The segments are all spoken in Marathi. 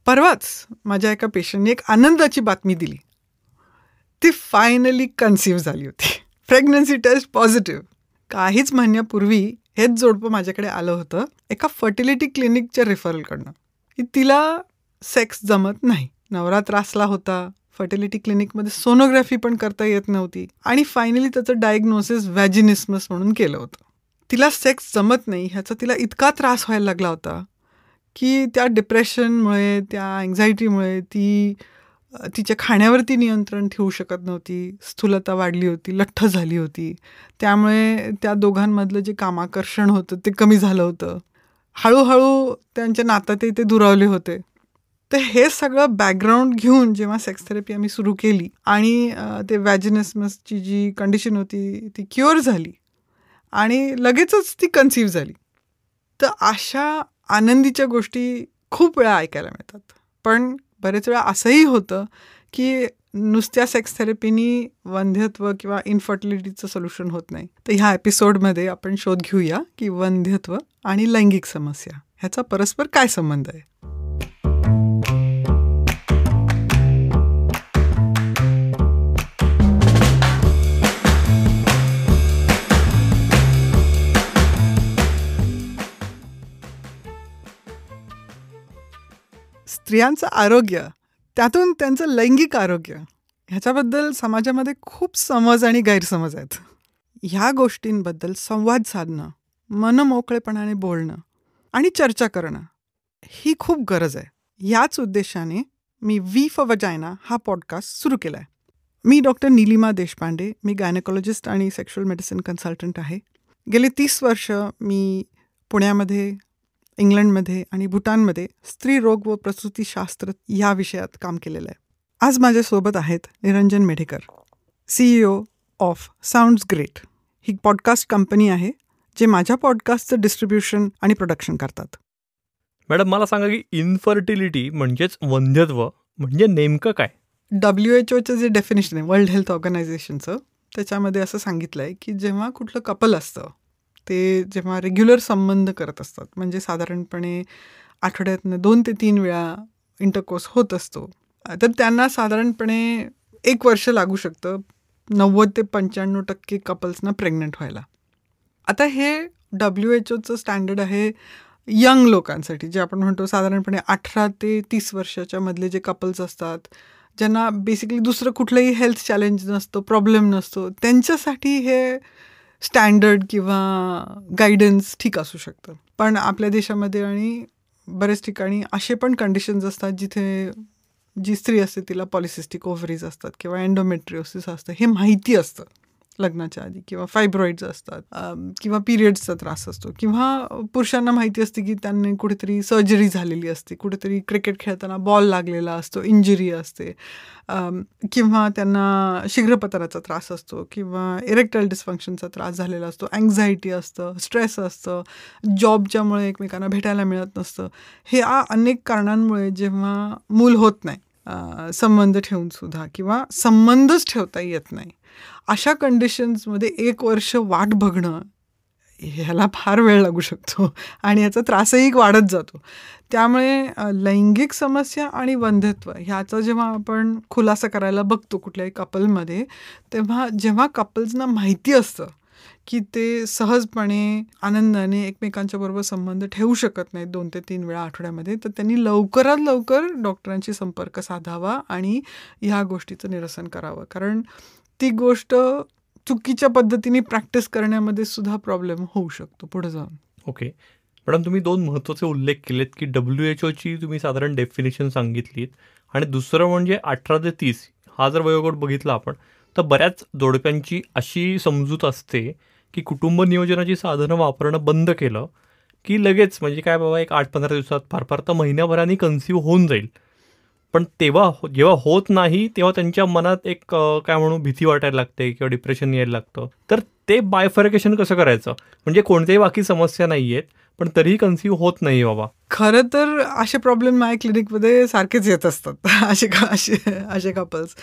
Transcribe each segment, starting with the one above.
परवाच माझ्या एका पेशंटने एक आनंदाची बातमी दिली. ती फायनली कन्सीव्ह झाली होती. Pregnancy test positive. काहीच महिन्यापूर्वी हेच जोडपं माझ्याकडे आलं होतं एका फर्टिलिटी क्लिनिकच्या रेफरलकडनं, की तिला सेक्स जमत नाही. नवरा त्रासला होता, फर्टिलिटी क्लिनिकमध्ये सोनोग्राफी पण करता येत नव्हती आणि फायनली त्याचं डायग्नोसिस व्हॅजिनिसमस म्हणून केलं होतं. तिला सेक्स जमत नाही ह्याचा तिला इतका त्रास व्हायला लागला होता की त्या डिप्रेशनमुळे, त्या अँक्झायटीमुळे ती तिच्या खाण्यावरती नियंत्रण ठेवू शकत नव्हती. स्थूलता वाढली होती, लठ्ठ झाली होती. त्यामुळे त्या दोघांमधलं जे कामाकर्षण होतं ते कमी झालं होतं. हळूहळू त्यांच्या नात्यातही ते दुरावले होते. तर हे सगळं बॅकग्राऊंड घेऊन जेव्हा सेक्स थेरपी आम्ही सुरू केली आणि ते व्हॅजिनिसमसची जी कंडिशन होती ती क्युअर झाली आणि लगेचच ती कन्सीव्ह झाली. तर अशा आनंदीच्या गोष्टी खूप वेळा ऐकायला मिळतात. पण बरेच वेळा असंही होतं की नुसत्या सेक्स थेरपीनी वंध्यत्व किंवा इनफर्टिलिटीचं सोल्युशन होत नाही. तर ह्या एपिसोडमध्ये आपण शोध घेऊया की वंध्यत्व आणि लैंगिक समस्या ह्याचा परस्पर काय संबंध आहे. स्त्रियांचं आरोग्य, त्यातून त्यांचं लैंगिक आरोग्य ह्याच्याबद्दल समाजामध्ये खूप समज आणि गैरसमज आहेत. ह्या गोष्टींबद्दल संवाद साधणं, मनमोकळेपणाने बोलणं आणि चर्चा करणं ही खूप गरज आहे. याच उद्देशाने मी व्ही फॉर वजायना हा पॉडकास्ट सुरू केला आहे. मी डॉक्टर नीलिमा देशपांडे, मी गायनेकोलॉजिस्ट आणि सेक्शुअल मेडिसिन कन्सल्टंट आहे. गेली 30 वर्ष मी पुण्यामध्ये, इंग्लंडमध्ये आणि भूटानमध्ये स्त्रीरोग व प्रसूतीशास्त्र या विषयात काम केलेलं आहे. आज माझ्यासोबत आहेत Niranjan Medhekar, CEO of sounds great. He podcast company आहे जे माझ्या पॉडकास्टचं डिस्ट्रीब्युशन आणि प्रोडक्शन करतात. मॅडम, मला सांगा की इन्फर्टिलिटी म्हणजेच वंध्यत्व म्हणजे नेमकं काय? WHO जे डेफिनेशन आहे वर्ल्ड हेल्थ ऑर्गनायझेशनचं, त्याच्यामध्ये असं सांगितलं आहे की जेव्हा कुठलं कपल असतं ते जेव्हा रेग्युलर संबंध करत असतात, म्हणजे साधारणपणे आठवड्यातनं 2 ते 3 वेळा इंटरकोर्स होत असतो, तर त्यांना साधारणपणे 1 वर्ष लागू शकतं 90 ते 95% कपल्सना प्रेग्नंट व्हायला. आता हे WHO स्टँडर्ड आहे यंग लोकांसाठी, जे आपण म्हणतो साधारणपणे 18 ते 30 वर्षाच्या मधले जे कपल्स असतात, ज्यांना बेसिकली दुसरं कुठलंही हेल्थ चॅलेंज नसतं, प्रॉब्लेम नसतो, त्यांच्यासाठी हे स्टँडर्ड किंवा गायडन्स ठीक असू शकतं. पण आपल्या देशामध्ये आणि बऱ्याच ठिकाणी असे पण कंडिशन्स असतात जिथे जी स्त्री असते तिला पॉलिसिस्टिक ओव्हरीज असतात किंवा एंडोमेट्रिओसिस असतं, हे माहिती असतं लग्नाच्या आधी, किंवा फायब्रॉइड्स असतात, किंवा पिरियड्सचा त्रास असतो, किंवा पुरुषांना माहिती असते की त्यांनी कुठेतरी सर्जरी झालेली असते, कुठेतरी क्रिकेट खेळताना बॉल लागलेला असतो, इंजुरी असते, किंवा त्यांना शीघ्रपतनाचा त्रास असतो, किंवा इरेक्टाईल डिस्फंक्शनचा त्रास झालेला असतो, अँक्झायटी असतं, स्ट्रेस असतं, जॉबच्यामुळे एकमेकांना भेटायला मिळत नसतं. हे अनेक कारणांमुळे जेव्हा मूल होत नाही संबंध ठेवून सुद्धा, किंवा संबंधच ठेवता येत नाही, अशा कंडिशन्समध्ये 1 वर्ष वाट बघणं ह्याला फार वेळ लागू शकतो आणि याचा त्रासही वाढत जातो. त्यामुळे लैंगिक समस्या आणि वंध्यत्व ह्याचा जेव्हा आपण खुलासा करायला बघतो कुठल्याही कपलमध्ये, तेव्हा जेव्हा कपल्सना माहिती असतं की ते सहजपणे आनंदाने एकमेकांच्या बरोबर संबंध ठेवू शकत नाहीत 2 ते 3 वेळा आठवड्यामध्ये, तर त्यांनी लवकरात लवकर डॉक्टरांशी संपर्क साधावा आणि ह्या गोष्टीचं निरसन करावं. कारण ती गोष्ट चुकीच्या पद्धतीने प्रॅक्टिस करण्यामध्ये सुद्धा प्रॉब्लेम होऊ शकतो पुढे जाऊन. ओके मॅडम, तुम्ही 2 महत्त्वाचे उल्लेख केलेत की WHO तुम्ही साधारण डेफिनेशन सांगितलीत, आणि दुसरं म्हणजे 18 ते 30 हा जर वयोगट बघितला आपण, तर बऱ्याच जोडप्यांची अशी समजूत असते की कुटुंब नियोजनाची साधनं वापरणं बंद केलं की लगेच, म्हणजे काय बाबा, एक 8-15 दिवसात, फार फार तर महिन्याभराने कन्सीव्ह होऊन जाईल. पण तेव्हा जेव्हा होत नाही तेव्हा त्यांच्या मनात एक काय म्हणू भीती वाटायला लागते किंवा डिप्रेशन यायला लागतं. तर ते बायफर्केशन कसं करायचं? म्हणजे कोणत्याही बाकी समस्या नाही आहेत पण तरीही कन्सीव्ह होत नाही बाबा. खरं तर असे प्रॉब्लेम माझ्या क्लिनिकमध्ये सारखेच येत असतात असे कपल्स.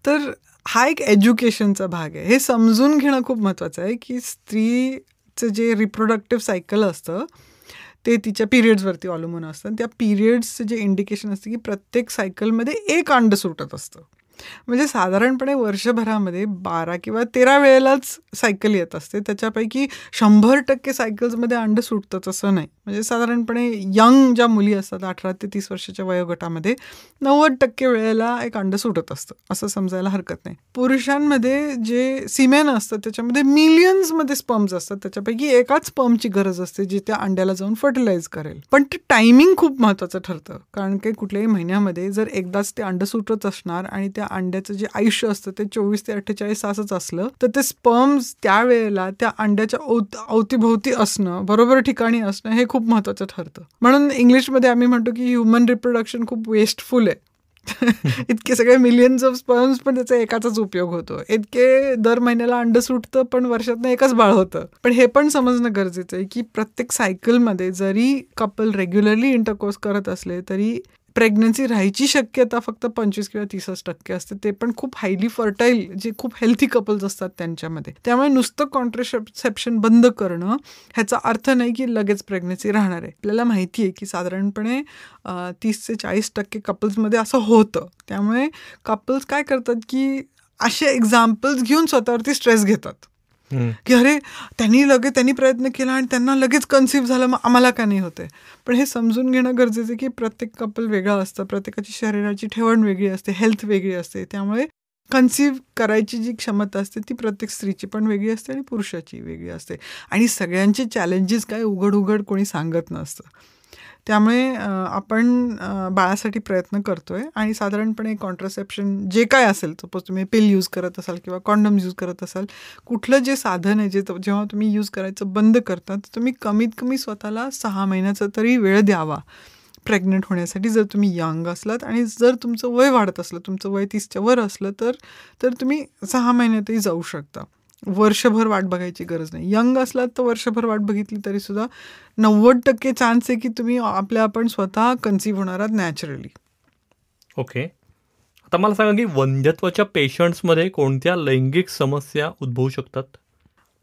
तर हा एक एज्युकेशनचा भाग आहे. हे समजून घेणं खूप महत्त्वाचं आहे की स्त्रीचं जे रिप्रोडक्टिव्ह सायकल असतं ते तिच्या पिरियड्सवरती अवलंबून असतं. त्या पिरियड्सचं जे इंडिकेशन असतं की प्रत्येक सायकलमध्ये एक अंड सुटत असतं. म्हणजे साधारणपणे वर्षभरामध्ये 12 किंवा 13 वेळेलाच सायकल येत असते. त्याच्यापैकी 100% सायकल्समध्ये अंड सुटतंच असं नाही. म्हणजे साधारणपणे यंग ज्या मुली असतात 18 ते 30 वर्षाच्या वयोगटामध्ये 90% वेळेला एक अंड सुटत असतं असं समजायला हरकत नाही. पुरुषांमध्ये जे सिमेन असतं त्याच्यामध्ये मिलियन्समध्ये स्पर्म्स असतात. त्याच्यापैकी एकाच स्पर्मची गरज असते जी त्या अंड्याला जाऊन फर्टिलाइज करेल. पण ते टायमिंग खूप महत्त्वाचं ठरतं, कारण की कुठल्याही महिन्यामध्ये जर एकदाच ते अंड सुटत असणार आणि त्या अंड्याचं जे आयुष्य असतं ते 24 ते 48 तासच असलं तर ते स्पर्म्स त्यावेळेला त्या अंड्याच्या अवतीभोवती असणं, बरोबर ठिकाणी असणं हे खूप महत्त्वाचं ठरतं. म्हणून इंग्लिशमध्ये आम्ही म्हणतो की ह्युमन रिप्रोडक्शन खूप वेस्टफुल आहे. इतके सगळे मिलियन्स ऑफ स्पर्म्स पण त्याचा एकाचाच उपयोग होतो. इतके दर महिन्याला अंड सुटतं पण वर्षातनं एकच बाळ होतं. पण हे पण समजणं गरजेचं आहे की प्रत्येक सायकलमध्ये जरी कपल रेग्युलरली इंटरकोर्स करत असले तरी प्रेग्नन्सी राहायची शक्यता फक्त 25 किंवा 30% असते. ते पण खूप हायली फर्टाईल जे खूप हेल्थी कपल्स असतात त्यांच्यामध्ये. त्यामुळे नुसतं कॉन्ट्रासेप्शन बंद करणं ह्याचा अर्थ नाही की लगेच प्रेग्नन्सी राहणार आहे. आपल्याला माहिती आहे की साधारणपणे 30 ते 40% कपल्समध्ये असं होतं. त्यामुळे कपल्स काय करतात की असे एक्झाम्पल्स घेऊन स्वतःवरती स्ट्रेस घेतात की अरे त्यांनी प्रयत्न केला आणि त्यांना लगेच कन्सिव्ह झालं, मग आम्हाला का नाही होते. पण हे समजून घेणं गरजेचं आहे की प्रत्येक कपल वेगळं असतं, प्रत्येकाची शरीराची ठेवण वेगळी असते, हेल्थ वेगळी असते. त्यामुळे कन्सिव्ह करायची जी क्षमता असते ती प्रत्येक स्त्रीची पण वेगळी असते आणि पुरुषाची वेगळी असते. आणि सगळ्यांचे चॅलेंजेस काय उघड कोणी सांगत नसतं. त्यामुळे आपण बाळासाठी प्रयत्न करतोय आणि साधारणपणे कॉन्ट्रासेप्शन जे काय असेल, सपोज तुम्ही पिल यूज करत असाल किंवा कॉन्डम यूज करत असाल, कुठलं जे साधन आहे जे जेव्हा तुम्ही यूज करायचं बंद करता तर तुम्ही कमीत कमी स्वतःला 6 महिन्याचा तरी वेळ द्यावा प्रेग्नंट होण्यासाठी, जर तुम्ही यंग असलात. आणि जर तुमचं वय वाढत असलं, तुमचं वय 30च्या वर असलं तर तुम्ही 6 महिन्यातही जाऊ शकता. वर्षभर वाट बघायची गरज नाही. यंग असलात तर वर्षभर वाट बघितली तरी सुद्धा 90% चान्स आहे की तुम्ही आपण स्वतः कन्सिव्ह होणार आहात नॅचरली. ओके. आता मला सांगा की वंध्यत्वाच्या पेशंट्समध्ये कोणत्या लैंगिक समस्या उद्भवू शकतात?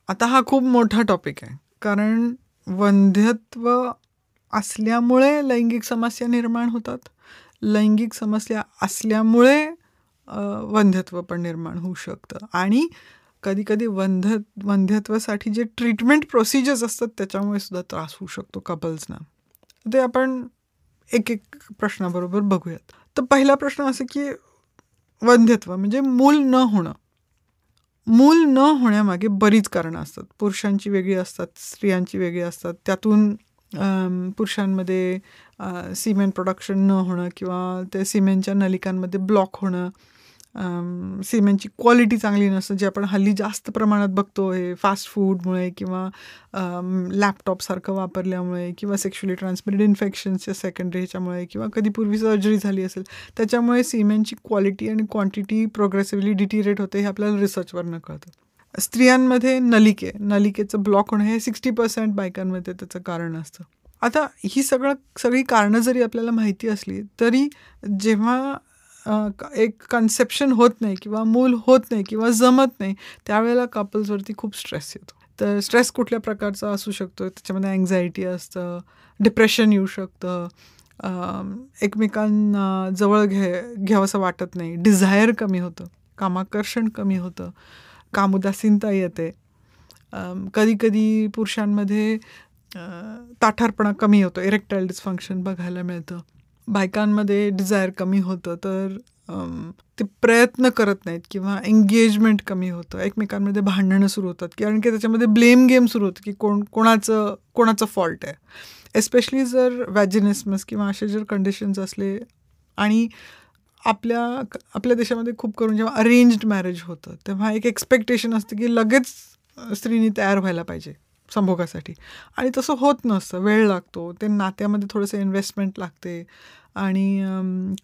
आता हा खूप मोठा टॉपिक आहे, कारण वंध्यत्व असल्यामुळे लैंगिक समस्या निर्माण होतात. लैंगिक समस्या असल्यामुळे वंध्यत्व पण निर्माण होऊ शकतं. आणि कधी वंध्यत्वासाठी जे ट्रीटमेंट प्रोसिजर्स असतात त्याच्यामुळे सुद्धा त्रास होऊ शकतो कपल्सना. ते आपण एक प्रश्नाबरोबर बघूयात. तर पहिला प्रश्न असं की वंध्यत्व म्हणजे मूल न होणं. मूल न होण्यामागे बरीच कारणं असतात. पुरुषांची वेगळी असतात, स्त्रियांची वेगळी असतात. त्यातून पुरुषांमध्ये सिमेन प्रोडक्शन न होणं किंवा ते सिमेनच्या नलिकांमध्ये ब्लॉक होणं, सिमेंटची क्वालिटी चांगली नसतं, जे आपण हल्ली जास्त प्रमाणात बघतो. हे फास्ट फूडमुळे किंवा लॅपटॉपसारखं वापरल्यामुळे किंवा सेक्शुअली ट्रान्समिटेड इन्फेक्शन्सच्या सेकंडरी ह्याच्यामुळे किंवा कधी पूर्वी सर्जरी झाली असेल त्याच्यामुळे सिमेंटची क्वालिटी आणि क्वांटिटी प्रोग्रेसिव्हली डिटिरेट होते. हे आपल्याला रिसर्चवरनं कळतं. स्त्रियांमध्ये नलिकेचं ब्लॉक होणं हे 60% बायकांमध्ये त्याचं कारण असतं. आता ही सगळी कारणं जरी आपल्याला माहिती असली तरी जेव्हा एक कन्सेप्शन होत नाही किंवा मूल होत नाही किंवा जमत नाही त्यावेळेला कपल्सवरती खूप स्ट्रेस येतो. तर स्ट्रेस कुठल्या प्रकारचा असू शकतो, त्याच्यामध्ये अँझायटी असतं, डिप्रेशन येऊ शकतं, एकमेकांना जवळ घ्यावंसं वाटत नाही, डिझायर कमी होतं, कामाकर्षण कमी होतं, कामउदासीनता येते. कधी पुरुषांमध्ये ताठारपणा कमी होतो, इरेक्टाईल डिस्फंक्शन बघायला मिळतं. बायकांमध्ये डिझायर कमी होतं, तर ते प्रयत्न करत नाहीत किंवा एंगेजमेंट कमी होतं. एकमेकांमध्ये भांडणं सुरू होतात कारण की त्याच्यामध्ये ब्लेम गेम सुरू होतं की कोणाचं फॉल्ट आहे. एस्पेशली जर वॅजिनिसमस किंवा असे जर कंडिशन्स असले. आणि आपल्या देशामध्ये खूप करून जेव्हा अरेंज्ड मॅरेज होतं तेव्हा एक एक्सपेक्टेशन असतं की लगेच स्त्रीनी तयार व्हायला पाहिजे संभोगासाठी, आणि तसं होत नसतं. वेळ लागतो, ते नात्यामध्ये थोडंसं इन्व्हेस्टमेंट लागते आणि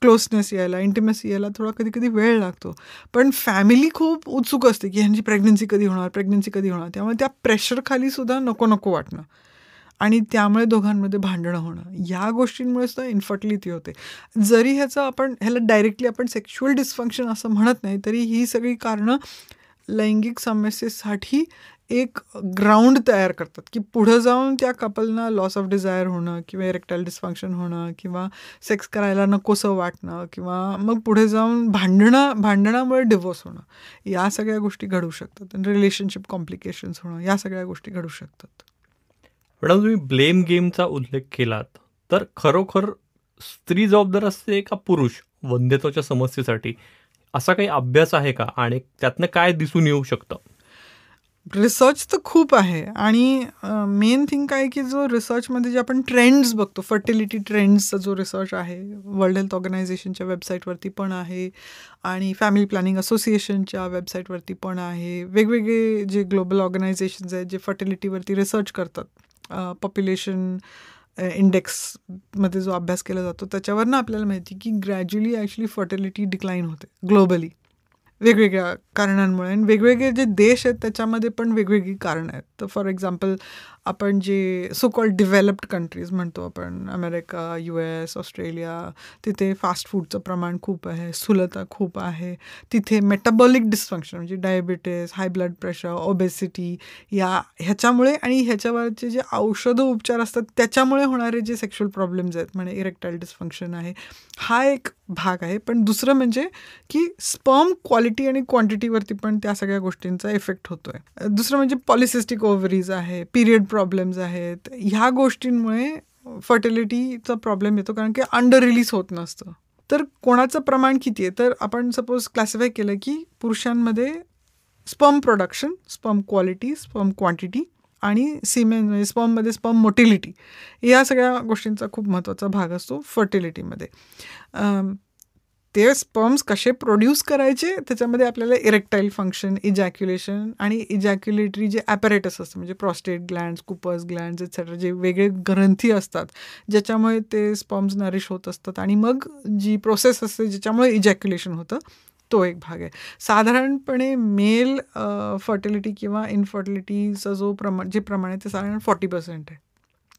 क्लोजनेस यायला, इंटिमेसी यायला थोडा कधी वेळ लागतो. पण फॅमिली खूप उत्सुक असते की ह्यांची प्रेग्नन्सी कधी होणार. त्यामुळे त्या प्रेशरखाली सुद्धा नको वाटणं आणि त्यामुळे दोघांमध्ये भांडणं होणं, या गोष्टींमुळे सुद्धा इन्फर्टिलिटी होते. जरी ह्याला डायरेक्टली आपण सेक्शुअल डिस्फंक्शन असं म्हणत नाही तरी ही सगळी कारणं लैंगिक समस्येसाठी एक ग्राउंड तयार करतात की पुढं जाऊन त्या कपलना लॉस ऑफ डिझायर होणं किंवा इरेक्टाईल डिस्फंक्शन होणं किंवा सेक्स करायला नकोसं वाटणं किंवा मग पुढे जाऊन भांडणामुळे डिवोर्स होणं, या सगळ्या गोष्टी घडू शकतात. आणि रिलेशनशिप कॉम्प्लिकेशन्स होणं, या सगळ्या गोष्टी घडू शकतात. मॅडम, तुम्ही ब्लेम गेमचा उल्लेख केलात, तर खरोखर स्त्री जबाबदार असते का पुरुष वंध्यत्वाच्या समस्येसाठी? असा काही अभ्यास आहे का आणि त्यातनं काय दिसून येऊ शकतं? रिसर्च तर खूप आहे आणि मेन थिंग काय की जो रिसर्चमध्ये जे आपण ट्रेंड्स बघतो, फर्टिलिटी ट्रेंड्सचा जो रिसर्च आहे, वर्ल्ड हेल्थ ऑर्गनायझेशनच्या वेबसाईटवरती पण आहे आणि फॅमिली प्लॅनिंग असोसिएशनच्या वेबसाईटवरती पण आहे. वेगवेगळे जे ग्लोबल ऑर्गनायझेशन्स आहेत जे फर्टिलिटीवरती रिसर्च करतात, पॉप्युलेशन इंडेक्समध्ये जो अभ्यास केला जातो त्याच्यावरनं आपल्याला माहिती की ग्रॅज्युअली ॲक्च्युली फर्टिलिटी डिक्लाईन होते ग्लोबली वेगवेगळ्या कारणांमुळे. आणि वेगवेगळे जे देश आहेत त्याच्यामध्ये पण वेगवेगळी कारणं आहेत. तर फॉर एक्झाम्पल आपण जे सो कॉल्ड डेव्हलप्ड कंट्रीज म्हणतो आपण, अमेरिका, US, ऑस्ट्रेलिया, तिथे फास्ट फूडचं प्रमाण खूप आहे, स्थूलता खूप आहे. तिथे मेटाबॉलिक डिस्फंक्शन म्हणजे diabetes, high blood pressure, obesity ह्याच्यामुळे आणि ह्याच्यावरचे जे औषधं उपचार असतात त्याच्यामुळे होणारे जे सेक्शुअल प्रॉब्लेम्स आहेत, म्हणजे इरेक्टाईल डिस्फंक्शन आहे, हा एक भाग आहे. पण दुसरं म्हणजे की स्पर्म क्वालिटी आणि क्वांटिटीवरती पण त्या सगळ्या गोष्टींचा इफेक्ट होतोय. दुसरं म्हणजे पॉलिसिस्टिक ओव्हरीज आहे, पिरियड प्रॉब्लेम्स आहेत. ह्या गोष्टींमुळे फर्टिलिटीचा प्रॉब्लेम येतो कारण की अंडर रिलीज होत नसतं. तर कोणाचं प्रमाण किती आहे, तर आपण सपोज क्लासिफाय केलं की पुरुषांमध्ये sperm production, sperm quality, sperm quantity आणि सिमेन म्हणजे स्पर्ममध्ये स्पर्म मोटिलिटी, या सगळ्या गोष्टींचा खूप महत्त्वाचा भाग असतो फर्टिलिटीमध्ये. ते स्पर्म्स कसे प्रोड्यूस करायचे त्याच्यामध्ये आपल्याला इरेक्टाईल फंक्शन, इजॅक्युलेशन आणि इजॅक्युलेटरी जे ॲपरेटस असतं म्हणजे प्रॉस्टेट ग्लँड्स, कुपर्स ग्लँड्स एक्सेट्रा, जे वेगळे ग्रंथी असतात ज्याच्यामुळे ते स्पर्म्स नरिश होत असतात आणि मग जी प्रोसेस असते ज्याच्यामुळे इजॅक्युलेशन होतं, तो एक भाग आहे. साधारणपणे मेल फर्टिलिटी किंवा इनफर्टिलिटीचं जे प्रमाण आहे ते साधारण 40% आहे.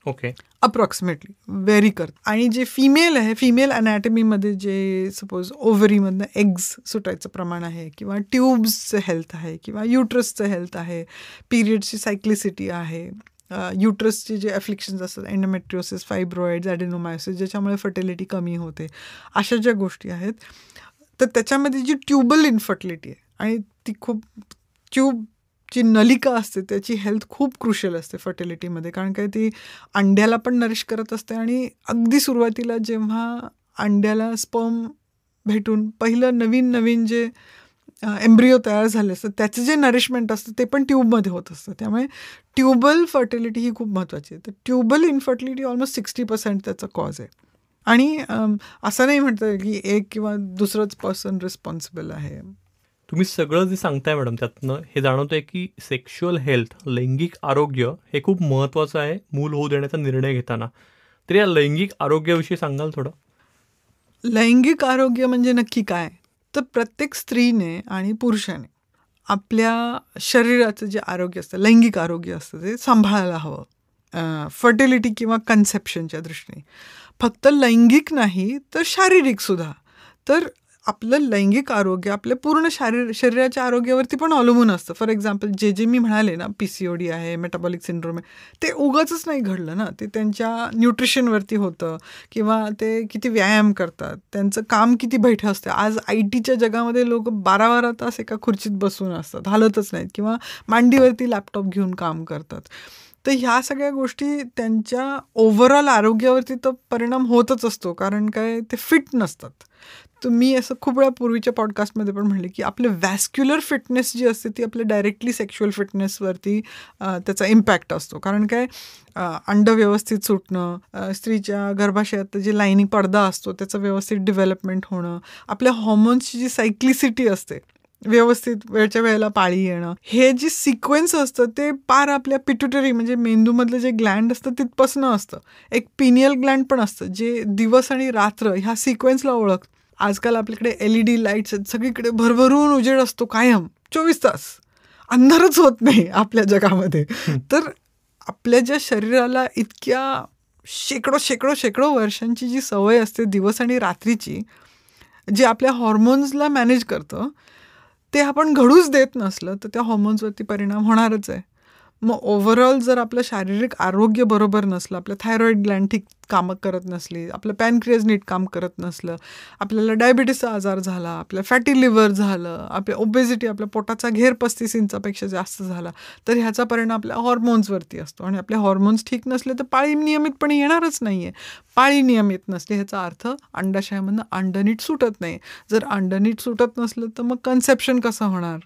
ओके, अप्रॉक्सिमेटली व्हेरी करत. आणि जे फिमेल आहे, फिमेल अनॅटमीमध्ये जे सपोज ओव्हरीमधनं एग्ज सुटायचं प्रमाण आहे किंवा ट्यूब्सचं हेल्थ आहे किंवा युट्रसचं हेल्थ आहे, पिरियड्सची सायक्लिसिटी आहे, युट्रसचे जे अफ्लिक्शन्स असतात, एंडोमेट्रिओसिस, फायब्रॉइड्स, ॲडेनोमायोसिस, ज्याच्यामुळे फर्टिलिटी कमी होते, अशा ज्या गोष्टी आहेत. तर त्याच्यामध्ये जी ट्यूबल इन्फर्टिलिटी आहे आणि ती खूप ट्यूबची नलिका असते त्याची हेल्थ खूप क्रुशियल असते फर्टिलिटीमध्ये, कारण काय ती अंड्याला पण नरिश करत असते आणि अगदी सुरुवातीला जेव्हा अंड्याला स्पर्म भेटून पहिलं नवीन जे एम्ब्रिओ तयार झाले असतं त्याचं जे नरिशमेंट असतं ते पण ट्यूबमध्ये होत असतं. त्यामुळे ट्यूबल फर्टिलिटी ही खूप महत्त्वाची आहे. तर ट्यूबल इन्फर्टिलिटी ऑलमोस्ट 60% त्याचा कॉज आहे. आणि असं नाही म्हणता की एक किंवा दुसरंच पर्सन रिस्पॉन्सिबल आहे. तुम्ही सगळं जे सांगताय मॅडम त्यातनं हे जाणवतंय की सेक्शुअल हेल्थ, लैंगिक आरोग्य हे खूप महत्त्वाचं आहे मूल होऊ देण्याचा निर्णय घेताना. तर या लैंगिक आरोग्याविषयी सांगाल थोडं? लैंगिक आरोग्य म्हणजे नक्की काय, तर प्रत्येक स्त्रीने आणि पुरुषाने आपल्या शरीराचं जे आरोग्य असतं, लैंगिक आरोग्य असतं, ते सांभाळायला हवं. फर्टिलिटी किंवा कन्सेप्शनच्या दृष्टीने फक्त लैंगिक नाही तर शारीरिक सुद्धा. तर आपलं लैंगिक आरोग्य आपल्या पूर्ण शरीराच्या आरोग्यावरती पण अवलंबून असतं. फॉर एक्झाम्पल जे मी म्हणाले ना, PCOD आहे, मेटाबॉलिक सिंड्रोम आहे, ते उगाचच नाही घडलं ना. ते त्यांच्या न्यूट्रिशनवरती होतं किंवा ते किती व्यायाम करतात, त्यांचं काम किती बैठं असतं. आज ITच्या जगामध्ये लोक 12-12 तास एका खुर्चीत बसून असतात, हालतच नाहीत किंवा मांडीवरती लॅपटॉप घेऊन काम करतात. तर ह्या सगळ्या गोष्टी त्यांच्या ओव्हरऑल आरोग्यावरती तर परिणाम होतच असतो, कारण काय ते फिट नसतात. तर मी असं खूप वेळा पूर्वीच्या पॉडकास्टमध्ये पण म्हणले की आपलं वॅस्क्युलर फिटनेस जी असते ती आपल्या डायरेक्टली सेक्शुअल फिटनेसवरती त्याचा इम्पॅक्ट असतो. कारण काय अंड व्यवस्थित सुटणं, स्त्रीच्या गर्भाशयात जे लाईनिंग पडदा असतो त्याचं व्यवस्थित डेव्हलपमेंट होणं, आपल्या हॉर्मोन्सची जी सायक्लिसिटी असते, व्यवस्थित वेळच्या वेळेला पाळी येणं, हे जे सिक्वेन्स असतं ते पार आपल्या पिट्युटरी म्हणजे मेंदूमधलं जे ग्लँड असतं तिथपासून असतं. एक पिनियल ग्लँड पण असतं जे दिवस आणि रात्र ह्या सिक्वेन्सला ओळखतं. आजकाल आपल्याकडे LED लाईट्स आहेत, सगळीकडे भरभरून उजेड असतो कायम 24 तास, अंधारच होत नाही आपल्या जगामध्ये. तर आपल्या ज्या शरीराला इतक्या शेकडो वर्षांची जी सवय असते दिवस आणि रात्रीची, जी आपल्या हॉर्मोन्सला मॅनेज करतं, ते आपण घडूच देत नसलं तर त्या हॉर्मोन्सवरती परिणाम होणारच आहे. मग ओव्हरऑल जर आपलं शारीरिक आरोग्य बरोबर नसलं, आपलं थायरॉइड ग्लँड ठीक कामं करत नसली, आपलं पॅनक्रियाज नीट काम करत नसलं, आपल्याला डायबिटीसचा आजार झाला, आपलं फॅटी लिव्हर झालं, आपल्या ओबेसिटी, आपल्या पोटाचा घेर 35 इंचापेक्षा जास्त झाला, तर ह्याचा परिणाम आपल्या हॉर्मोन्सवरती असतो. आणि आपले हॉर्मोन्स ठीक नसले तर पाळी नियमितपणे येणारच नाही आहे. पाळी नियमित नसली ह्याचा अर्थ अंडाशयामधनं अंड नीट सुटत नाही. जर अंड नीट सुटत नसलं तर मग कन्सेप्शन कसं होणार?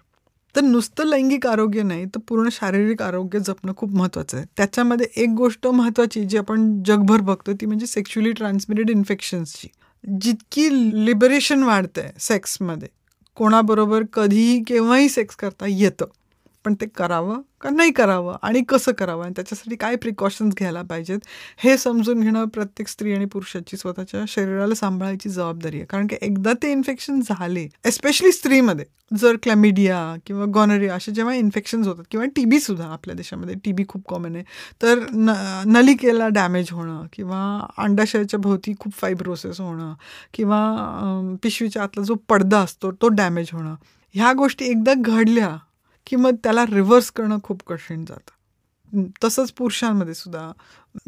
तर नुसतं लैंगिक आरोग्य नाही तर पूर्ण शारीरिक आरोग्य जपणं खूप महत्त्वाचं आहे. त्याच्यामध्ये एक गोष्ट महत्त्वाची जी आपण जगभर बघतो ती म्हणजे सेक्शुअली ट्रान्समिटेड इन्फेक्शन्सची. जितकी लिबरेशन वाढतंय सेक्समध्ये, कोणाबरोबर कधीही केव्हाही सेक्स करता येतं, पण ते करावं का नाही करावं आणि कसं करावं आणि त्याच्यासाठी काय प्रिकॉशन्स घ्यायला पाहिजेत हे समजून घेणं प्रत्येक स्त्री आणि पुरुषाची स्वतःच्या शरीराला सांभाळायची जबाबदारी आहे. कारण की एकदा ते इन्फेक्शन झाले, एस्पेशली स्त्रीमध्ये, जर क्लॅमिडिया किंवा गॉनरिया असे जेव्हा इन्फेक्शन्स होतात किंवा टीबी सुद्धा, आपल्या देशामध्ये टीबी खूप कॉमन आहे, तर नलिकेला डॅमेज होणं किंवा अंडाशयाच्या भोवती खूप फायब्रोसिस होणं किंवा पिशवीच्या आतला जो पडदा असतो तो डॅमेज होणं, ह्या गोष्टी एकदा घडल्या की मग त्याला रिव्हर्स करणं खूप कठीण जातं. तसंच पुरुषांमध्ये सुद्धा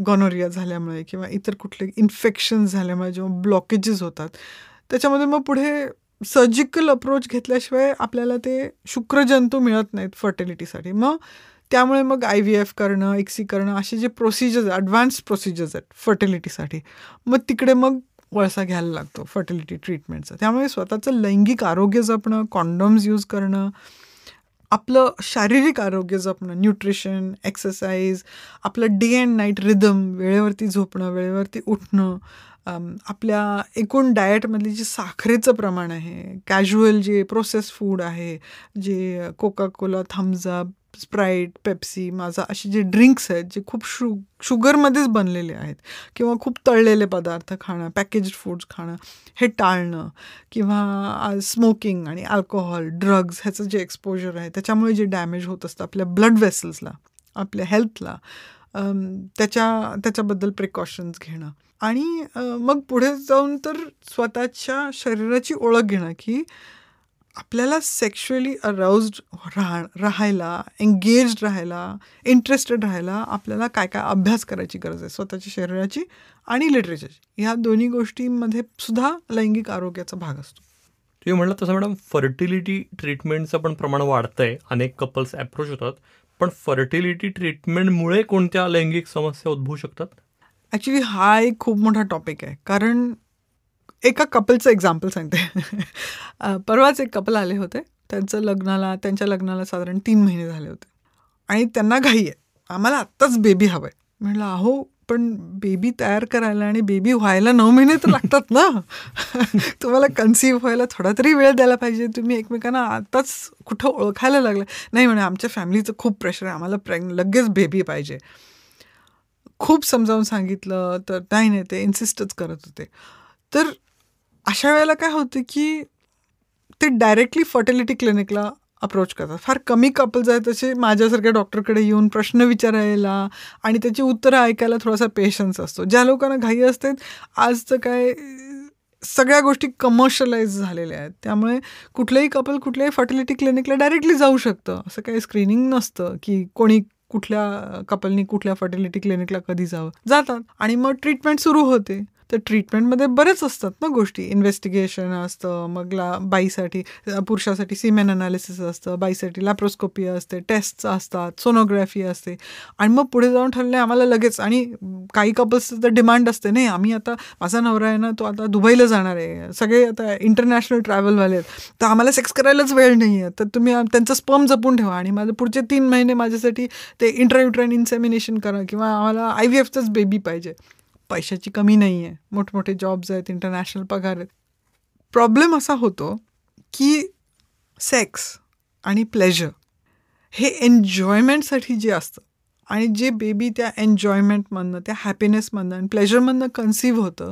गॉनोरिया झाल्यामुळे किंवा इतर कुठले इन्फेक्शन झाल्यामुळे जेव्हा ब्लॉकेजेस होतात त्याच्यामध्ये मग पुढे सर्जिकल अप्रोच घेतल्याशिवाय आपल्याला ते शुक्रजंतू मिळत नाहीत फर्टिलिटीसाठी. मग त्यामुळे मग IVF करणं, ICSI करणं असे जे प्रोसिजर्स, ॲडव्हान्स प्रोसिजर्स आहेत फर्टिलिटीसाठी, मग तिकडे मग वळसा घ्यायला लागतो फर्टिलिटी ट्रीटमेंटचा. त्यामुळे स्वतःचं लैंगिक आरोग्य जपणं, कॉन्डॉम्स यूज करणं, आपलं शारीरिक आरोग्य जपणं, न्यूट्रिशन, एक्सरसाइज, आपलं डे अँड नाईट रिदम, वेळेवरती झोपणं, वेळेवरती उठणं, आपल्या एकूण डाएटमधली जी साखरेचं प्रमाण आहे, कॅज्युअल जे प्रोसेस फूड आहे, जे Coca Cola, Thums Up, sprite, Pepsi, माझा असे जे ड्रिंक्स आहेत जे खूप शुगरमध्येच बनलेले आहेत किंवा खूप तळलेले पदार्थ खाणं, पॅकेज्ड फूड्स खाणं हे टाळणं किंवा स्मोकिंग आणि अल्कोहोल, ड्रग्ज ह्याचं जे एक्सपोजर आहे त्याच्यामुळे जे डॅमेज होत असतं आपल्या ब्लड वेसल्सला, आपल्या हेल्थला, त्याच्याबद्दल प्रिकॉशन्स घेणं. आणि मग पुढे जाऊन तर स्वतःच्या शरीराची ओळख घेणं की आपल्याला सेक्शुअली अराउज्ड राहायला, एंगेज्ड राहायला, इंटरेस्टेड राहायला आपल्याला काय काय अभ्यास करायची गरज आहे, स्वतःच्या शरीराची आणि लिटरेचरची. ह्या दोन्ही गोष्टींमध्ये सुद्धा लैंगिक आरोग्याचा भाग असतो. तुम्ही म्हणलं तसं मॅडम, फर्टिलिटी ट्रीटमेंटचं पण प्रमाण वाढतंय, अनेक कपल्स अप्रोच होतात, पण फर्टिलिटी ट्रीटमेंटमुळे कोणत्या लैंगिक समस्या उद्भवू शकतात? ॲक्च्युली हा एक खूप मोठा टॉपिक आहे. कारण एका कपलचं एक्झाम्पल सांगते. परवाच एक कपल आले होते. त्यांच्या लग्नाला साधारण 3 महिने झाले होते आणि त्यांना घाई आहे, आम्हाला आत्ताच बेबी हवं आहे. म्हटलं अहो पण बेबी तयार करायला आणि बेबी व्हायला 9 महिने तर लागतात ना. तुम्हाला कन्सीव्ह व्हायला थोडा तरी वेळ द्यायला पाहिजे. तुम्ही एकमेकांना आताच कुठं ओळखायला लागलं. नाही म्हणे आमच्या फॅमिलीचं खूप प्रेशर आहे, आम्हाला लगेच बेबी पाहिजे. खूप समजावून सांगितलं तर नाही ते इन्सिस्टच करत होते. तर अशा वेळेला काय होतं की ते डायरेक्टली फर्टिलिटी क्लिनिकला अप्रोच करतात. फार कमी कपल्स आहेत तसे माझ्यासारख्या डॉक्टरकडे येऊन प्रश्न विचारायला आणि त्याची उत्तरं ऐकायला थोडासा पेशन्स असतो. ज्या लोकांना घाई असते, आजचं काय सगळ्या गोष्टी कमर्शियलाइज झालेल्या आहेत, त्यामुळे कुठलंही कपल कुठल्याही फर्टिलिटी क्लिनिकला डायरेक्टली जाऊ शकतं. असं काही स्क्रीनिंग नसतं की कोणी कुठल्या कपलनी कुठल्या फर्टिलिटी क्लिनिकला कधी जातात आणि मग ट्रीटमेंट सुरू होते. तर ट्रीटमेंटमध्ये बरेच असतात ना गोष्टी, इन्व्हेस्टिगेशन असतं, मग बाईसाठी, पुरुषासाठी सिमेन अनालिसिस असतं, बाईसाठी लॅप्रोस्कोपी असते, टेस्ट्स असतात, सोनोग्राफी असते आणि मग पुढे जाऊन ठरले आम्हाला लगेच. आणि काही कपल्सचं तर डिमांड असते, नाही आम्ही आता, माझा नवरा आहे ना तो आता दुबईला जाणार आहे, सगळे आता इंटरनॅशनल ट्रॅव्हलवाले आहेत, तर आम्हाला सेक्स करायलाच वेळ नाही आहे, तर तुम्ही त्यांचं स्पर्म जपून ठेवा आणि माझं पुढचे 3 महिने माझ्यासाठी ते इंट्रायुट्राइन इन्सेमिनेशन करा किंवा आम्हाला IVFचंच बेबी पाहिजे. पैशाची कमी नाही आहे, मोठमोठे जॉब्स आहेत, इंटरनॅशनल पगार आहेत. प्रॉब्लेम असा होतो की सेक्स आणि प्लेजर हे एन्जॉयमेंटसाठी जे असतं आणि जे बेबी त्या एन्जॉयमेंटमधनं, त्या हॅपीनेसमधनं आणि प्लेजरमधनं कन्सीव्ह होतं,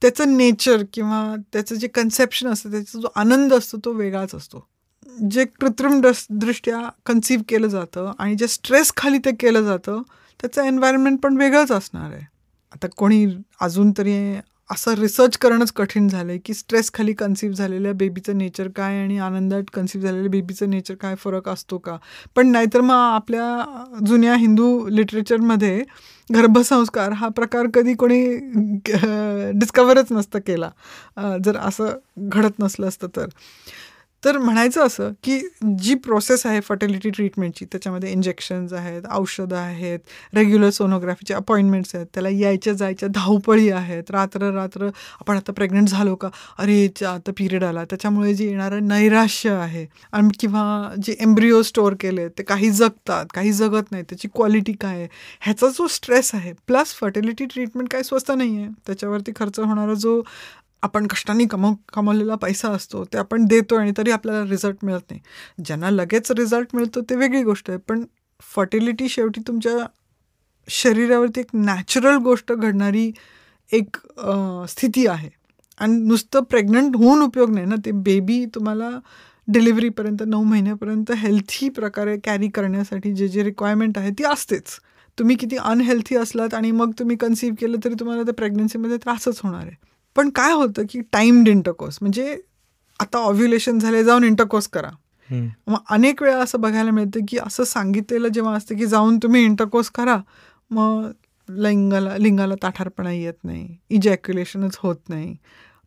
त्याचं नेचर किंवा त्याचं जे कन्सेप्शन असतं, त्याचा जो आनंद असतो तो वेगळाच असतो. जे कृत्रिम दृष्ट्या कन्सीव्ह केलं जातं आणि जे स्ट्रेस खाली ते केलं जातं त्याचं एन्व्हायरमेंट पण वेगळंच असणार आहे. आता कोणी अजून तरी असं रिसर्च करणंच कठीण झालंय की स्ट्रेस खाली कन्सिव्ह झालेल्या बेबीचं नेचर काय आणि आनंदात कन्सिव्ह झालेल्या बेबीचं नेचर काय, फरक असतो का. पण नाहीतर मग आपल्या जुन्या हिंदू लिटरेचरमध्ये गर्भसंस्कार हा प्रकार कधी कोणी डिस्कवरच नसतं केला, जर असं घडत नसलं असतं तर म्हणायचं असं की जी प्रोसेस आहे फर्टिलिटी ट्रीटमेंटची, त्याच्यामध्ये इंजेक्शन्स आहेत, औषधं आहेत, रेग्युलर सोनोग्राफीचे अपॉइंटमेंट्स आहेत, त्याला यायच्या जायच्या धावपळी आहेत, रात्र आपण आता प्रेग्नंट झालो का, अरे आता पिरियड आला, त्याच्यामुळे जे येणारं नैराश्य आहे आणि किंवा जे एम्ब्रिओ स्टोअर केले ते काही जगतात काही जगत नाही, त्याची क्वालिटी काय आहे, ह्याचा जो स्ट्रेस आहे. प्लस फर्टिलिटी ट्रीटमेंट काही स्वस्त नाही आहे, त्याच्यावरती खर्च होणारा जो आपण कष्टाने कमवलेला पैसा असतो ते आपण देतो आणि तरी आपल्याला रिझल्ट मिळत नाही. ज्यांना लगेच रिझल्ट मिळतो ते वेगळी गोष्ट आहे, पण फर्टिलिटी शेवटी तुमच्या शरीरावरती एक नॅचरल गोष्ट घडणारी एक स्थिती आहे आणि नुसतं प्रेग्नंट होऊन उपयोग नाही ना. ते बेबी तुम्हाला डिलिव्हरीपर्यंत 9 महिन्यापर्यंत हेल्थी प्रकारे कॅरी करण्यासाठी जे रिक्वायरमेंट आहे ती असतेच. तुम्ही किती अनहेल्थी असलात आणि मग तुम्ही कन्सिव्ह केलं तरी तुम्हाला त्या प्रेग्नन्सीमध्ये त्रासच होणार आहे. पण काय होतं की टाइम्ड इंटरकोर्स, म्हणजे आता ऑव्ह्युलेशन झाले, जाऊन इंटरकोर्स करा. मग अनेक वेळा असं बघायला मिळतं की असं सांगितलेलं जेव्हा असतं की जाऊन तुम्ही इंटरकोर्स करा, मग लिंगाला ताठारपणा येत नाही, इजॅक्युलेशनच होत नाही.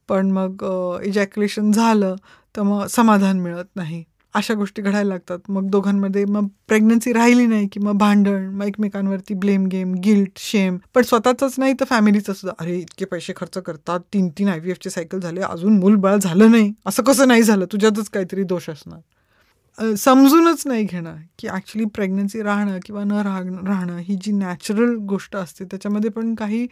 पण मग इजॅक्युलेशन झालं तर मग समाधान मिळत नाही, अशा गोष्टी घडायला लागतात. मग दोघांमध्ये मग प्रेग्नन्सी राहिली नाही की मग भांडण, मग एकमेकांवरती ब्लेम गेम, गिल्ट, शेम. पण स्वतःच नाही तर फॅमिलीचं सुद्धा, अरे इतके पैसे खर्च करतात, 3 IVFचे सायकल झाले, अजून मूलबाळ झालं नाही, असं कसं नाही झालं, तुझ्यातच काहीतरी दोष असणार. समजूनच नाही घेणं की ॲक्च्युली प्रेग्नन्सी राहणं किंवा न राहणं ही जी नॅचरल गोष्ट असते त्याच्यामध्ये पण काही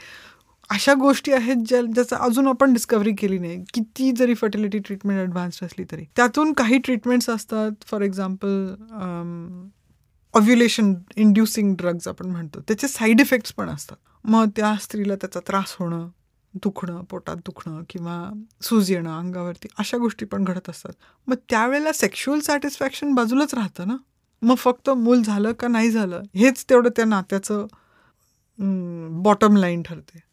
अशा गोष्टी आहेत ज्याचं अजून आपण डिस्कव्हरी केली नाही. किती जरी फर्टिलिटी ट्रीटमेंट ॲडव्हान्स्ड असली तरी त्यातून काही ट्रीटमेंट्स असतात. फॉर एक्झाम्पल ऑव्ह्युलेशन इंड्युसिंग ड्रग्ज आपण म्हणतो, त्याचे साईड इफेक्ट्स पण असतात. मग त्या स्त्रीला त्याचा त्रास होणं, दुखणं, पोटात दुखणं किंवा सूज येणं अंगावरती, अशा गोष्टी पण घडत असतात. मग त्यावेळेला सेक्शुअल सॅटिस्फॅक्शन बाजूलाच राहतं ना. मग फक्त मूल झालं का नाही झालं हेच तेवढं त्या नात्याचं बॉटम लाईन ठरते.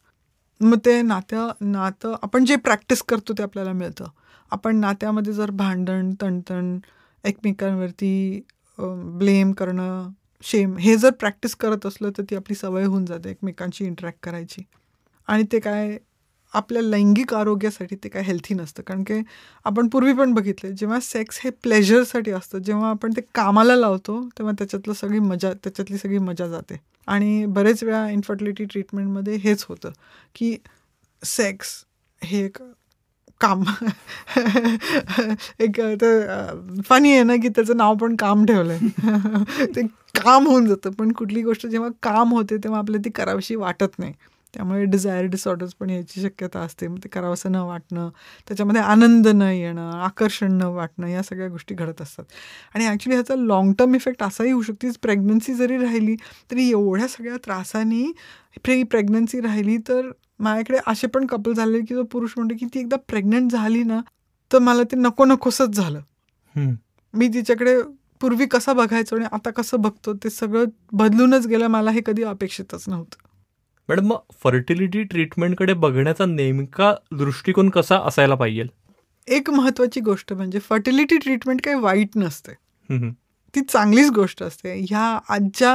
मग ते नातं आपण जे प्रॅक्टिस करतो ते आपल्याला मिळतं. आपण नात्यामध्ये जर भांडण, तणतण, एकमेकांवरती ब्लेम करणं, शेम, हे जर प्रॅक्टिस करत असलं तर ती आपली सवय होऊन जाते एकमेकांशी इंटरॅक्ट करायची. आणि ते काय आपल्या लैंगिक आरोग्यासाठी ते काय हेल्थी नसतं. कारण की आपण पूर्वी पण बघितले, जेव्हा सेक्स हे प्लेजरसाठी असतं, जेव्हा आपण ते कामाला लावतो तेव्हा त्याच्यातली सगळी मजा जाते. आणि बरेच वेळा इन्फर्टिलिटी ट्रीटमेंटमध्ये हेच होतं की सेक्स हे एक काम एक फनी आहे ना की त्याचं नाव पण काम ठेवलंय. ते काम होऊन जातं, पण कुठली गोष्ट जेव्हा काम होते तेव्हा आपल्याला ती करावीशी वाटत नाही. त्यामुळे डिझायर डिसऑर्डर्स पण यायची शक्यता असते. मग ते करावंसं न वाटणं, त्याच्यामध्ये आनंद न येणं, आकर्षण न वाटणं, या सगळ्या गोष्टी घडत असतात. आणि ॲक्च्युली ह्याचा लाँग टर्म इफेक्ट असाही होऊ शकते, प्रेग्नन्सी जरी राहिली तरी एवढ्या सगळ्या त्रासांनी प्रेग्नन्सी राहिली तर माझ्याकडे असे पण कपल झाले की तो पुरुष म्हणतो की ती एकदा प्रेग्नंट झाली ना तर मला ते नकोसंच झालं. मी तिच्याकडे पूर्वी कसं बघायचो आणि आता कसं बघतो ते सगळं बदलूनच गेलं. मला हे कधी अपेक्षितच नव्हतं. मॅडम, मग फर्टिलिटी ट्रीटमेंटकडे बघण्याचा नेमका दृष्टिकोन कसा असायला पाहिजे? एक महत्त्वाची गोष्ट म्हणजे फर्टिलिटी ट्रीटमेंट काही वाईट नसते, ती चांगलीच गोष्ट असते. ह्या आजच्या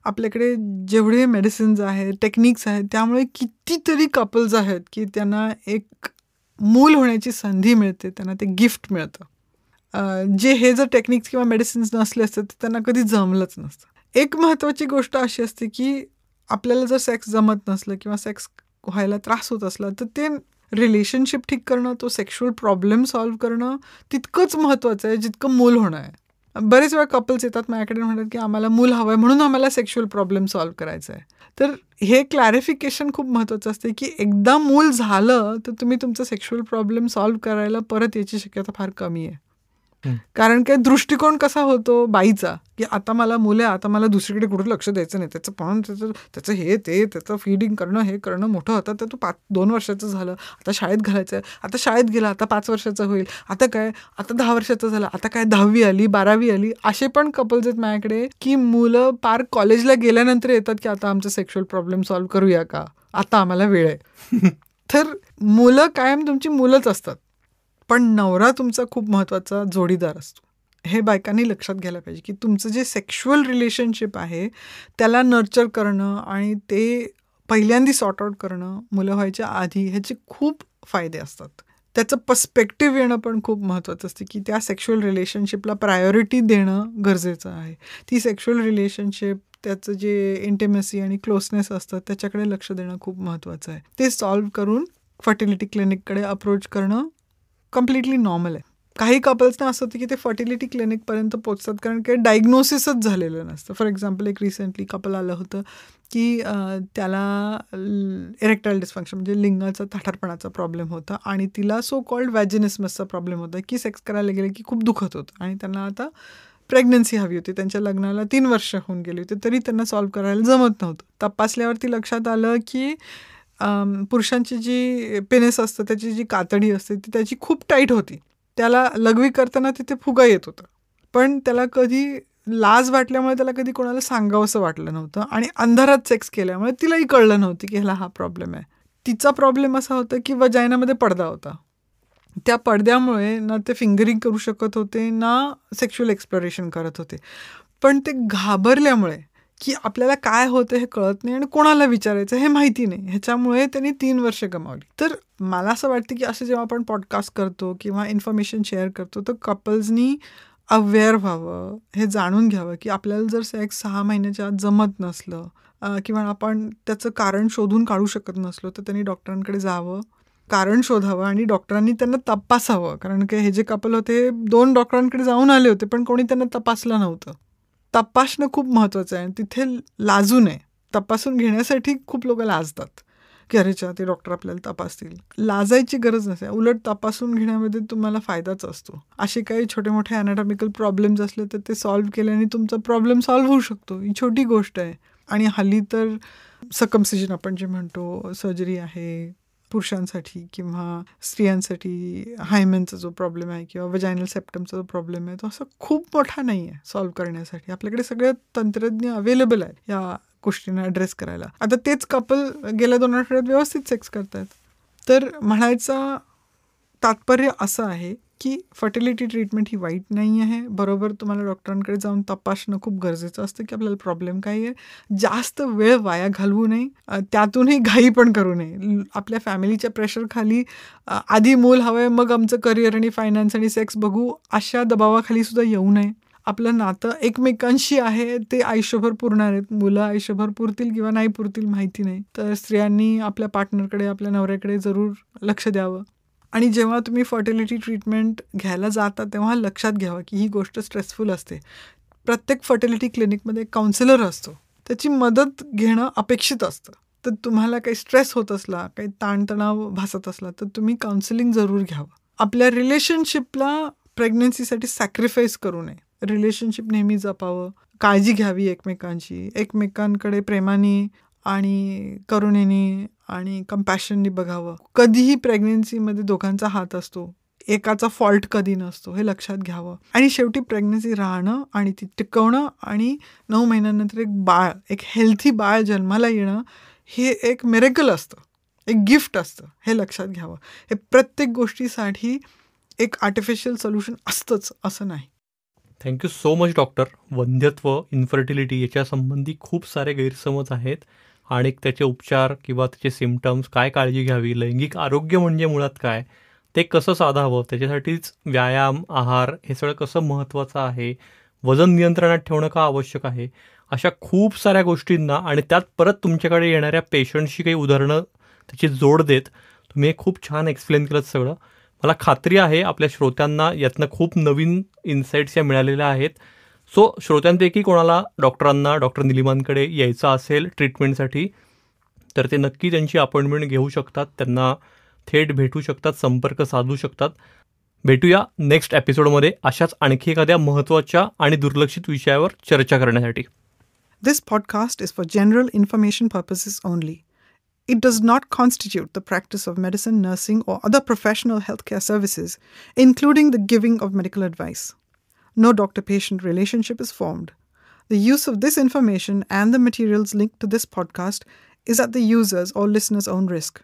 आपल्याकडे जेवढे मेडिसिन्स आहेत, टेक्निक्स आहेत, त्यामुळे कितीतरी कपल्स आहेत की त्यांना एक मूल होण्याची संधी मिळते, त्यांना ते गिफ्ट मिळतं. जे हे जर टेक्निक्स किंवा मेडिसिन्स नसले असते तर त्यांना कधी जमलंच नसतं. एक महत्त्वाची गोष्ट अशी असते की आपल्याला जर सेक्स जमत नसलं किंवा सेक्स व्हायला त्रास होत असला तर ते रिलेशनशिप ठीक करणं, तो सेक्शुअल प्रॉब्लेम सॉल्व्ह करणं तितकंच महत्त्वाचं आहे जितकं मूल होणं आहे. बरेच वेळा कपल्स येतात माझ्याकडे म्हणतात की आम्हाला मूल हवं आहे म्हणून आम्हाला सेक्शुअल प्रॉब्लेम सॉल्व्ह करायचं आहे. तर हे क्लॅरिफिकेशन खूप महत्त्वाचं असते की एकदा मूल झालं तर तुम्ही तुमचं सेक्शुअल प्रॉब्लेम सॉल्व्ह करायला परत याची शक्यता फार कमी आहे. कारण काय दृष्टिकोन कसा होतो बाईचा की आता मला मुलं आहे, आता मला दुसरीकडे कुठे लक्ष द्यायचं नाही, त्याचं पण त्याचं हे ते त्याचं फीडिंग करणं, हे करणं, मोठं होतं तर तू 2 वर्षाचं झालं, आता शाळेत घालायचं आहे, आता शाळेत गेला, आता 5 वर्षाचं होईल, आता काय, आता 10 वर्षाचं झालं, आता काय 10वी आली, 12वी आली. असे पण कपल्स आहेत माझ्याकडे की मुलं पार कॉलेजला गेल्यानंतर येतात की आता आमचं सेक्शुअल प्रॉब्लेम सॉल्व्ह करूया का, आता आम्हाला वेळ आहे. तर मुलं कायम तुमची मुलंच असतात, पण नवरा तुमचा खूप महत्त्वाचा जोडीदार असतो. हे बायकांनी लक्षात घ्यायला पाहिजे की तुमचं जे सेक्शुअल रिलेशनशिप आहे त्याला नर्चर करणं आणि ते पहिल्यांदा सॉर्ट आउट करणं मुलं व्हायच्या आधी ह्याचे खूप फायदे असतात. त्याचं पर्स्पेक्टिव्ह येणं पण खूप महत्त्वाचं असते की त्या सेक्शुअल रिलेशनशिपला प्रायोरिटी देणं गरजेचं आहे. ती सेक्शुअल रिलेशनशिप त्याचं जे इंटिमेसी आणि क्लोजनेस असतं त्याच्याकडे लक्ष देणं खूप महत्त्वाचं आहे. ते सॉल्व्ह करून फर्टिलिटी क्लिनिककडे अप्रोच करणं कम्प्लिटली नॉर्मल आहे. काही कपल्सना असं होतं की ते फर्टिलिटी क्लिनिकपर्यंत पोचतात कारण काही डायग्नोसिसच झालेलं नसतं. फॉर एक्झाम्पल एक रिसेंटली कपल आलं होतं की त्याला इरेक्टाईल डिस्फंक्शन म्हणजे लिंगाचा थाटारपणाचा प्रॉब्लेम होता आणि तिला सो कॉल्ड वॅजिनिसमसचा प्रॉब्लेम होता की सेक्स करायला गेले की खूप दुखत होतं आणि त्यांना आता प्रेग्नन्सी हवी होती. त्यांच्या लग्नाला 3 वर्ष होऊन गेली होती तरी त्यांना सॉल्व्ह करायला जमत नव्हतं. तपासल्यावरती लक्षात आलं की पुरुषांची जी पेनिस असतं त्याची जी कातडी असते ती त्याची खूप टाईट होती. त्याला लघवी करताना तिथे फुगा येत होता, पण त्याला कधी लाज वाटल्यामुळे त्याला कधी कोणाला सांगावंसं वाटलं नव्हतं आणि अंधारात सेक्स केल्यामुळे तिलाही कळलं नव्हतं की ह्याला हा प्रॉब्लेम आहे. तिचा प्रॉब्लेम असा होता की वजायनामध्ये पडदा होता. त्या पडद्यामुळे ना ते फिंगरिंग करू शकत होते ना सेक्शुअल एक्सप्लोरेशन करत होते. पण ते घाबरल्यामुळे की आपल्याला काय होतं हे कळत नाही आणि कोणाला विचारायचं हे माहिती नाही, ह्याच्यामुळे त्यांनी 3 वर्ष गमावली. तर मला असं वाटतं की असं जेव्हा आपण पॉडकास्ट करतो किंवा इन्फॉर्मेशन शेअर करतो तर कपल्सनी अवेअर व्हावं, हे जाणून घ्यावं की आपल्याला जर सेक्स 6 महिन्याच्या आत जमत नसलं किंवा आपण त्याचं कारण शोधून काढू शकत नसलो तर त्यांनी डॉक्टरांकडे जावं, कारण शोधावं आणि डॉक्टरांनी त्यांना तपासावं. कारण की हे जे कपल होते 2 डॉक्टरांकडे जाऊन आले होते पण कोणी त्यांना तपासलं नव्हतं. तपासणं खूप महत्त्वाचं आहे आणि तिथे लाजू नये. तपासून घेण्यासाठी खूप लोक लाजतात की अरेच्या ते डॉक्टर आपल्याला तपासतील. लाजायची गरज नसते, उलट तपासून घेण्यामध्ये तुम्हाला फायदाच असतो. असे काही छोटे मोठे अॅनाटॉमिकल प्रॉब्लेम्स असले तर ते सॉल्व्ह केल्याने तुमचा प्रॉब्लेम सॉल्व्ह होऊ शकतो. ही छोटी गोष्ट आहे. आणि हल्ली तर सकमसिजन आपण जे म्हणतो सर्जरी आहे पुरुषांसाठी किंवा स्त्रियांसाठी, हायमेनचा जो प्रॉब्लेम आहे किंवा वजायनल सेप्टमचा जो प्रॉब्लेम आहे तो असं खूप मोठा नाही आहे सॉल्व्ह करण्यासाठी. आपल्याकडे सगळे तंत्रज्ञ अवेलेबल आहेत या गोष्टींना ॲड्रेस करायला. आता तेच कपल गेल्या 2 आठवड्यात व्यवस्थित सेक्स करतात. तर म्हणायचं तात्पर्य असं आहे की फर्टिलिटी ट्रीटमेंट ही वाईट नाही आहे. बरोबर तुम्हाला डॉक्टरांकडे जाऊन तपासणं खूप गरजेचं असतं की आपल्याला प्रॉब्लेम काय आहे. जास्त वेळ वाया घालवू नये, त्यातूनही घाई पण करू नये. आपल्या फॅमिलीच्या प्रेशरखाली आधी मूल हवं आहे मग आमचं करिअर आणि फायनान्स आणि सेक्स बघू अशा दबावाखाली सुद्धा येऊ नये. आपलं नातं एकमेकांशी आहे ते आयुष्यभर पुरणार आहेत. मुलं आयुष्यभर पुरतील किंवा नाही पुरतील माहिती नाही. तर स्त्रियांनी आपल्या पार्टनरकडे आपल्या नवऱ्याकडे जरूर लक्ष द्यावं. आणि जेव्हा तुम्ही फर्टिलिटी ट्रीटमेंट घ्यायला जाता तेव्हा लक्षात घ्यावं की ही गोष्ट स्ट्रेसफुल असते. प्रत्येक फर्टिलिटी क्लिनिकमध्ये काउन्सिलर असतो, त्याची मदत घेणं अपेक्षित असतं. तर तुम्हाला काही स्ट्रेस होत असला, काही ताणतणाव भासत असला तर तुम्ही काउन्सिलिंग जरूर घ्यावं. आपल्या रिलेशनशिपला प्रेग्नन्सीसाठी सॅक्रिफाईस करू नये. रिलेशनशिप नेहमी जपावं, काळजी घ्यावी एकमेकांची, एकमेकांकडे प्रेमाने आणि करुणेने आणि कंपॅशननी बघावं. कधीही प्रेग्नन्सीमध्ये दोघांचा हात असतो, एकाचा फॉल्ट कधी नसतो, हे लक्षात घ्यावं. आणि शेवटी प्रेग्नन्सी राहणं आणि ती टिकवणं आणि 9 महिन्यानंतर एक हेल्थी बाळ जन्माला येणं हे एक मिरेकल असतं, एक गिफ्ट असतं, हे लक्षात घ्यावं. हे प्रत्येक गोष्टीसाठी एक आर्टिफिशियल सोल्युशन असतंच असं नाही. Thank you so much doctor. वंध्यत्व, इन्फर्टिलिटी याच्यासंबंधी खूप सारे गैरसमज आहेत आणि त्याचे उपचार किंवा त्याचे सिम्पटम्स, काय काळजी घ्यावी, लैंगिक आरोग्य म्हणजे मुळात काय, ते कसं साधावं, त्याच्यासाठीच व्यायाम, आहार हे सगळं कसं महत्त्वाचं आहे, वजन नियंत्रणात ठेवणं का आवश्यक आहे, अशा खूप साऱ्या गोष्टींना आणि त्यात परत तुमच्याकडे येणाऱ्या पेशंटशी काही उदाहरणं त्याची जोड देत तुम्ही हे खूप छान एक्सप्लेन केलं सगळं. मला खात्री आहे आपल्या श्रोत्यांना यातनं खूप नवीन इन्साईट्स या मिळालेल्या आहेत. सो श्रोत्यांपैकी कोणाला डॉक्टरांना, डॉक्टर निलिमांकडे यायचं असेल ट्रीटमेंटसाठी तर ते नक्की त्यांची अपॉइंटमेंट घेऊ शकतात, त्यांना थेट भेटू शकतात, संपर्क साधू शकतात. भेटूया नेक्स्ट एपिसोडमध्ये अशाच आणखी एखाद्या महत्त्वाच्या आणि दुर्लक्षित विषयावर चर्चा करण्यासाठी. This podcast is for general information purposes only. It does not constitute the practice of medicine, nursing, or other professional healthcare services, including the giving of medical advice. No doctor-patient relationship is formed. The use of this information and the materials linked to this podcast is at the user's or listener's own risk.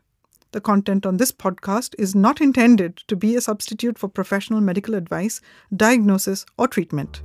The content on this podcast is not intended to be a substitute for professional medical advice, diagnosis, or treatment.